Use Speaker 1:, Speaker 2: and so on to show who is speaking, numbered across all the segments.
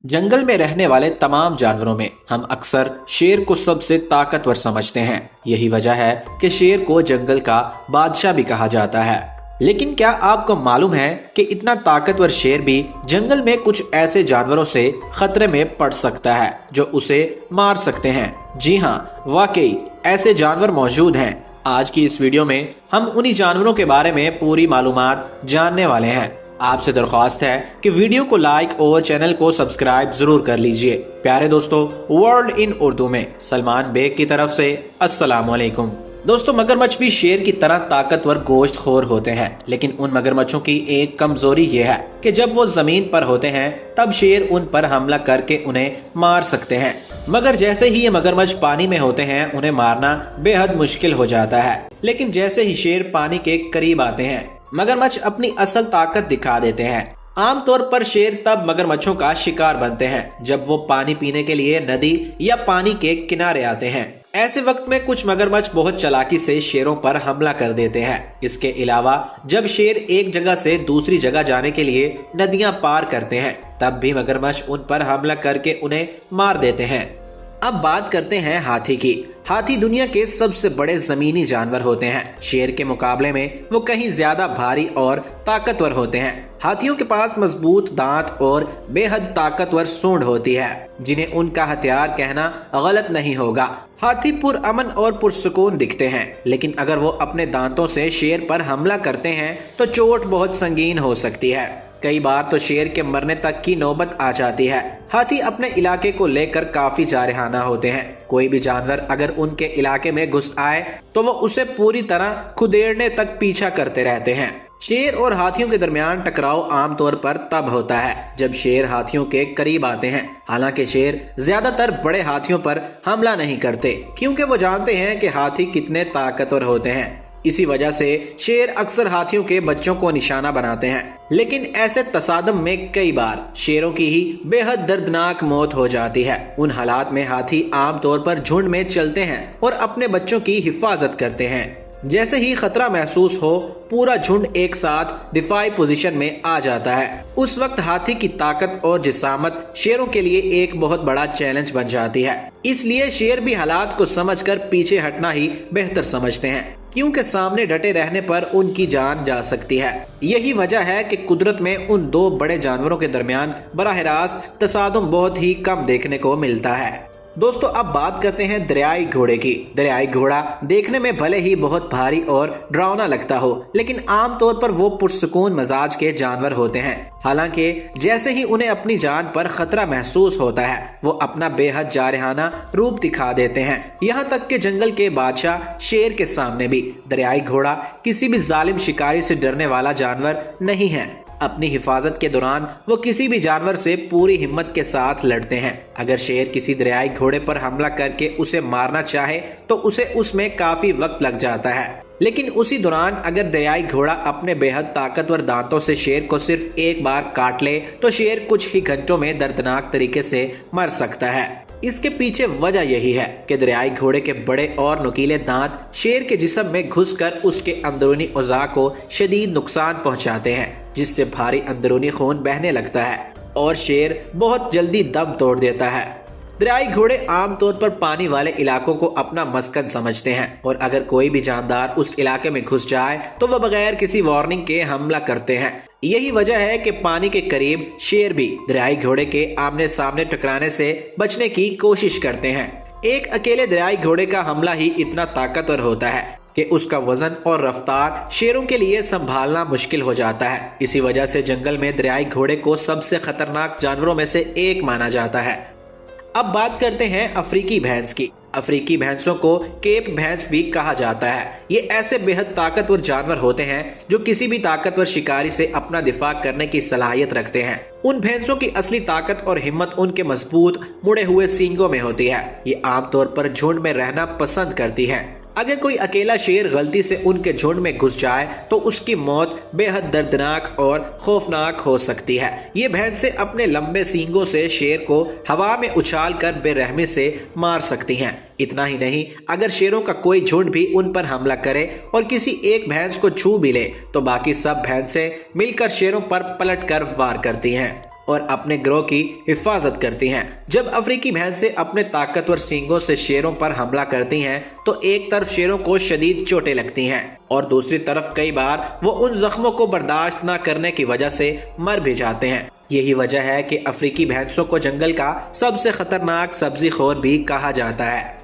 Speaker 1: जंगल में रहने वाले तमाम जानवरों में हम अक्सर शेर को सबसे ताकतवर समझते हैं। यही वजह है कि शेर को जंगल का बादशाह भी कहा जाता है। लेकिन क्या आपको मालूम है कि इतना ताकतवर शेर भी जंगल में कुछ ऐसे जानवरों से खतरे में पड़ सकता है जो उसे मार सकते हैं। जी हाँ, वाकई ऐसे जानवर मौजूद हैं। आज की इस वीडियो में हम उन्हीं जानवरों के बारे में पूरी मालूमात जानने वाले हैं। आपसे दरख्वास्त है कि वीडियो को लाइक और चैनल को सब्सक्राइब जरूर कर लीजिए। प्यारे दोस्तों, वर्ल्ड इन उर्दू में सलमान बेग की तरफ से अस्सलाम वालेकुम। दोस्तों, मगरमच्छ भी शेर की तरह ताकतवर गोश्तखोर होते हैं, लेकिन उन मगरमच्छों की एक कमजोरी ये है कि जब वो जमीन पर होते हैं तब शेर उन पर हमला करके उन्हें मार सकते हैं, मगर जैसे ही ये मगरमच्छ पानी में होते हैं उन्हें मारना बेहद मुश्किल हो जाता है। लेकिन जैसे ही शेर पानी के करीब आते हैं मगरमच्छ अपनी असल ताकत दिखा देते हैं। आमतौर पर शेर तब मगरमच्छों का शिकार बनते हैं जब वो पानी पीने के लिए नदी या पानी के किनारे आते हैं। ऐसे वक्त में कुछ मगरमच्छ बहुत चालाकी से शेरों पर हमला कर देते हैं। इसके अलावा जब शेर एक जगह से दूसरी जगह जाने के लिए नदियां पार करते हैं तब भी मगरमच्छ उन पर हमला करके उन्हें मार देते हैं। अब बात करते हैं हाथी की। हाथी दुनिया के सबसे बड़े जमीनी जानवर होते हैं। शेर के मुकाबले में वो कहीं ज्यादा भारी और ताकतवर होते हैं। हाथियों के पास मजबूत दांत और बेहद ताकतवर सूंड होती है, जिन्हें उनका हथियार कहना गलत नहीं होगा। हाथी पुरअमन और पुरसुकून दिखते हैं, लेकिन अगर वो अपने दांतों से शेर पर हमला करते हैं तो चोट बहुत संगीन हो सकती है। कई बार तो शेर के मरने तक की नौबत आ जाती है। हाथी अपने इलाके को लेकर काफी जारहाना होते हैं। कोई भी जानवर अगर उनके इलाके में घुस आए तो वो उसे पूरी तरह खुदेड़ने तक पीछा करते रहते हैं। शेर और हाथियों के दरमियान टकराव आमतौर पर तब होता है जब शेर हाथियों के करीब आते हैं। हालांकि शेर ज्यादातर बड़े हाथियों पर हमला नहीं करते, क्योंकि वो जानते हैं कि हाथी कितने ताकतवर होते हैं। इसी वजह से शेर अक्सर हाथियों के बच्चों को निशाना बनाते हैं। लेकिन ऐसे तसादम में कई बार शेरों की ही बेहद दर्दनाक मौत हो जाती है। उन हालात में हाथी आमतौर पर झुंड में चलते हैं और अपने बच्चों की हिफाजत करते हैं। जैसे ही खतरा महसूस हो, पूरा झुंड एक साथ दिफाई पोजीशन में आ जाता है। उस वक्त हाथी की ताकत और जिसामत शेरों के लिए एक बहुत बड़ा चैलेंज बन जाती है। इसलिए शेर भी हालात को समझकर पीछे हटना ही बेहतर समझते हैं, क्योंकि सामने डटे रहने पर उनकी जान जा सकती है। यही वजह है कि कुदरत में उन दो बड़े जानवरों के दरमियान बराह रास्त तसादुम बहुत ही कम देखने को मिलता है। दोस्तों, अब बात करते हैं दरियाई घोड़े की। दरियाई घोड़ा देखने में भले ही बहुत भारी और डरावना लगता हो, लेकिन आमतौर पर वो पुरसुकून मजाज के जानवर होते हैं। हालांकि जैसे ही उन्हें अपनी जान पर खतरा महसूस होता है वो अपना बेहद जारहाना रूप दिखा देते हैं। यहाँ तक कि जंगल के बादशाह शेर के सामने भी दरियाई घोड़ा किसी भी जालिम शिकारी से डरने वाला जानवर नहीं है। अपनी हिफाजत के दौरान वो किसी भी जानवर से पूरी हिम्मत के साथ लड़ते हैं। अगर शेर किसी दरियाई घोड़े पर हमला करके उसे मारना चाहे तो उसे उसमें काफी वक्त लग जाता है, लेकिन उसी दौरान अगर दरियाई घोड़ा अपने बेहद ताकतवर दांतों से शेर को सिर्फ एक बार काट ले तो शेर कुछ ही घंटों में दर्दनाक तरीके से मर सकता है। इसके पीछे वजह यही है कि दरियाई घोड़े के बड़े और नुकीले दांत शेर के जिस्म में घुसकर उसके अंदरूनी औज़ा को शदीद नुकसान पहुंचाते हैं, जिससे भारी अंदरूनी खून बहने लगता है और शेर बहुत जल्दी दम तोड़ देता है। दरियाई घोड़े आमतौर पर पानी वाले इलाकों को अपना मस्कन समझते हैं और अगर कोई भी जानदार उस इलाके में घुस जाए तो वह बगैर किसी वार्निंग के हमला करते हैं। यही वजह है कि पानी के करीब शेर भी दरियाई घोड़े के आमने सामने टकराने से बचने की कोशिश करते हैं। एक अकेले दरियाई घोड़े का हमला ही इतना ताकतवर होता है कि उसका वजन और रफ्तार शेरों के लिए संभालना मुश्किल हो जाता है। इसी वजह से जंगल में दरियाई घोड़े को सबसे खतरनाक जानवरों में से एक माना जाता है। अब बात करते हैं अफ्रीकी भैंस की। अफ्रीकी भैंसों को केप भैंस भी कहा जाता है। ये ऐसे बेहद ताकतवर जानवर होते हैं जो किसी भी ताकतवर शिकारी से अपना दिफा करने की सलाहियत रखते हैं। उन भैंसों की असली ताकत और हिम्मत उनके मजबूत मुड़े हुए सींगों में होती है। ये आमतौर पर झुंड में रहना पसंद करती हैं। अगर कोई अकेला शेर गलती से उनके झुंड में घुस जाए तो उसकी मौत बेहद दर्दनाक और खौफनाक हो सकती है। ये भैंसें अपने लंबे सींगों से शेर को हवा में उछालकर बेरहमी से मार सकती हैं। इतना ही नहीं, अगर शेरों का कोई झुंड भी उन पर हमला करे और किसी एक भैंस को छू भी ले तो बाकी सब भैंसें मिलकर शेरों पर पलटकर वार करती हैं। और अपने ग्रोह की हिफाजत करती हैं। जब अफ्रीकी भैंसें अपने ताकतवर सींगों से शेरों पर हमला करती हैं तो एक तरफ शेरों को शदीद चोटें लगती हैं और दूसरी तरफ कई बार वो उन जख्मों को बर्दाश्त न करने की वजह से मर भी जाते हैं। यही वजह है कि अफ्रीकी भैंसों को जंगल का सबसे खतरनाक सब्जीखोर भी कहा जाता है।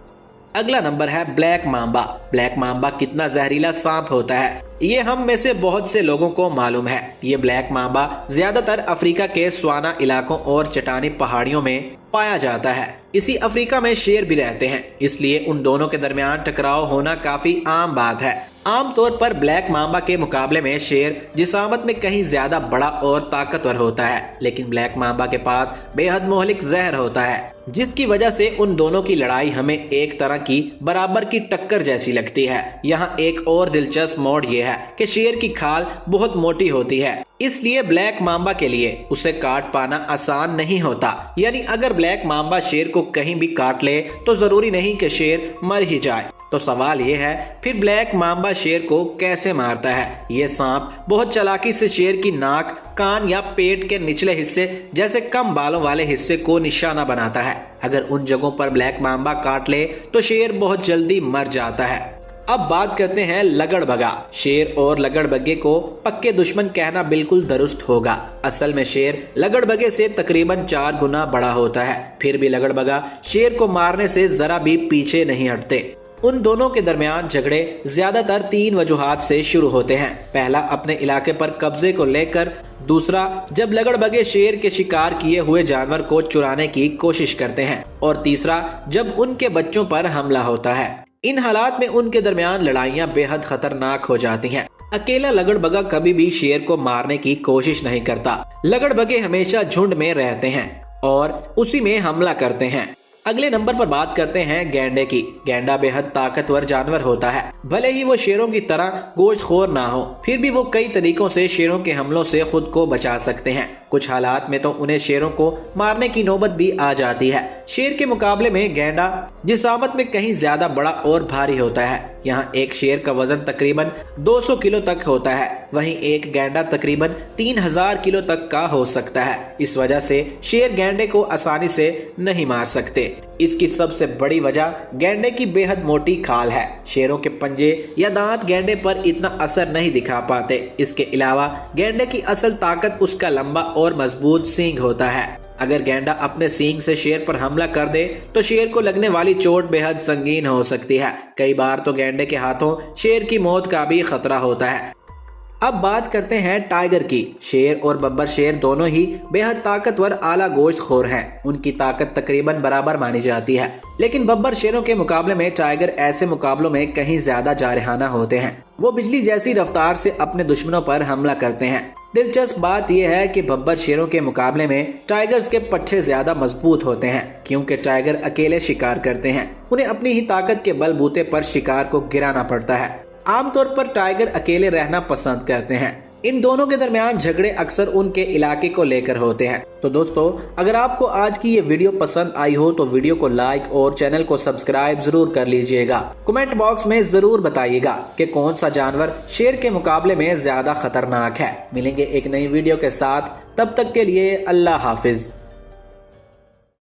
Speaker 1: अगला नंबर है ब्लैक मांबा। ब्लैक मांबा कितना जहरीला सांप होता है ये हम में से बहुत से लोगों को मालूम है। ये ब्लैक मांबा ज्यादातर अफ्रीका के स्वाना इलाकों और चट्टानी पहाड़ियों में पाया जाता है। इसी अफ्रीका में शेर भी रहते हैं, इसलिए उन दोनों के दरमियान टकराव होना काफी आम बात है। आमतौर पर ब्लैक मांबा के मुकाबले में शेर जिसामत में कहीं ज्यादा बड़ा और ताकतवर होता है, लेकिन ब्लैक मांबा के पास बेहद मोहलिक जहर होता है, जिसकी वजह से उन दोनों की लड़ाई हमें एक तरह की बराबर की टक्कर जैसी लगती है। यहाँ एक और दिलचस्प मोड़ ये है कि शेर की खाल बहुत मोटी होती है, इसलिए ब्लैक मांबा के लिए उसे काट पाना आसान नहीं होता। यानी अगर ब्लैक मांबा शेर को कहीं भी काट ले तो जरूरी नहीं कि शेर मर ही जाए। तो सवाल ये है फिर ब्लैक मांबा शेर को कैसे मारता है। ये सांप बहुत चालाकी से शेर की नाक, कान या पेट के निचले हिस्से जैसे कम बालों वाले हिस्से को निशाना बनाता है। अगर उन जगहों पर ब्लैक मांबा काट ले तो शेर बहुत जल्दी मर जाता है। अब बात करते हैं लगड़बगा। शेर और लगड़बगे को पक्के दुश्मन कहना बिल्कुल दुरुस्त होगा। असल में शेर लगड़बगे से तकरीबन 4 गुना बड़ा होता है, फिर भी लगड़बगा शेर को मारने से जरा भी पीछे नहीं हटते। उन दोनों के दरमियान झगड़े ज्यादातर 3 वजूहात से शुरू होते हैं। पहला अपने इलाके पर कब्जे को लेकर, दूसरा जब लगड़बगे शेर के शिकार किए हुए जानवर को चुराने की कोशिश करते हैं, और तीसरा जब उनके बच्चों पर हमला होता है। इन हालात में उनके दरमियान लड़ाइयाँ बेहद खतरनाक हो जाती हैं। अकेला लगड़बगा कभी भी शेर को मारने की कोशिश नहीं करता। लगड़बगे हमेशा झुंड में रहते हैं और उसी में हमला करते हैं। अगले नंबर पर बात करते हैं गैंडे की। गैंडा बेहद ताकतवर जानवर होता है। भले ही वो शेरों की तरह गोश्तखोर ना हो, फिर भी वो कई तरीकों से शेरों के हमलों से खुद को बचा सकते हैं। कुछ हालात में तो उन्हें शेरों को मारने की नौबत भी आ जाती है। शेर के मुकाबले में गैंडा जिसामत में कहीं ज्यादा बड़ा और भारी होता है। यहाँ एक शेर का वजन तकरीबन 200 किलो तक होता है, वहीं एक गैंडा तकरीबन 3000 किलो तक का हो सकता है। इस वजह से शेर गैंडे को आसानी से नहीं मार सकते। इसकी सबसे बड़ी वजह गैंडे की बेहद मोटी खाल है। शेरों के पंजे या दांत गैंडे पर इतना असर नहीं दिखा पाते। इसके अलावा गैंडे की असल ताकत उसका लंबा और मजबूत सींग होता है। अगर गैंडा अपने सींग से शेर पर हमला कर दे तो शेर को लगने वाली चोट बेहद संगीन हो सकती है। कई बार तो गैंडे के हाथों शेर की मौत का भी खतरा होता है। अब बात करते हैं टाइगर की। शेर और बब्बर शेर दोनों ही बेहद ताकतवर आला गोश्तखोर हैं। उनकी ताकत तकरीबन बराबर मानी जाती है, लेकिन बब्बर शेरों के मुकाबले में टाइगर ऐसे मुकाबलों में कहीं ज्यादा जारहाना होते हैं। वो बिजली जैसी रफ्तार से अपने दुश्मनों पर हमला करते हैं। दिलचस्प बात यह है कि बब्बर शेरों के मुकाबले में टाइगर्स के पट्टे ज्यादा मजबूत होते हैं, क्योंकि टाइगर अकेले शिकार करते हैं। उन्हें अपनी ही ताकत के बलबूते पर शिकार को गिराना पड़ता है। आमतौर पर टाइगर अकेले रहना पसंद करते हैं। इन दोनों के दरमियान झगड़े अक्सर उनके इलाके को लेकर होते हैं। तो दोस्तों, अगर आपको आज की ये वीडियो पसंद आई हो तो वीडियो को लाइक और चैनल को सब्सक्राइब जरूर कर लीजिएगा। कमेंट बॉक्स में जरूर बताइएगा कि कौन सा जानवर शेर के मुकाबले में ज्यादा खतरनाक है। मिलेंगे एक नई वीडियो के साथ, तब तक के लिए अल्लाह हाफिज।